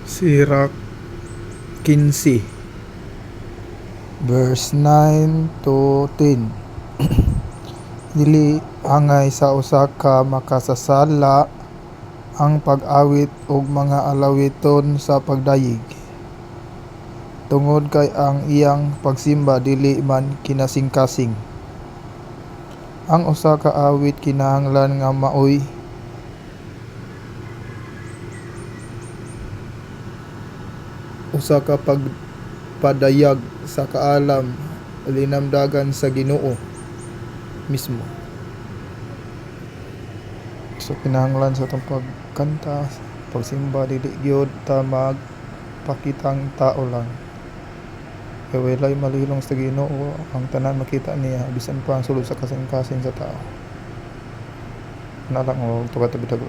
Sirach 15 verse 9 to 10. Dili angay sa usa ka makasasala ang pag-awit og mga alawiton sa pagdayeg, tungod kay ang iyang pagsimba dili man kinasing-kasing. Ang usa ka awit kinahanglan nga maoy usa ka pagpadayag sa kaalam o linamdagan sa Ginoo mismo. So kinahanglan sa itong pagkanta, pagsimba, dili gyud ta magpakitang tao lang. Kaya walay malilong sa Ginoo, ang tanan makita niya bisan pa ang sulod sa kasing-kasing sa tao. Na lang o tuwa tabi-tabi.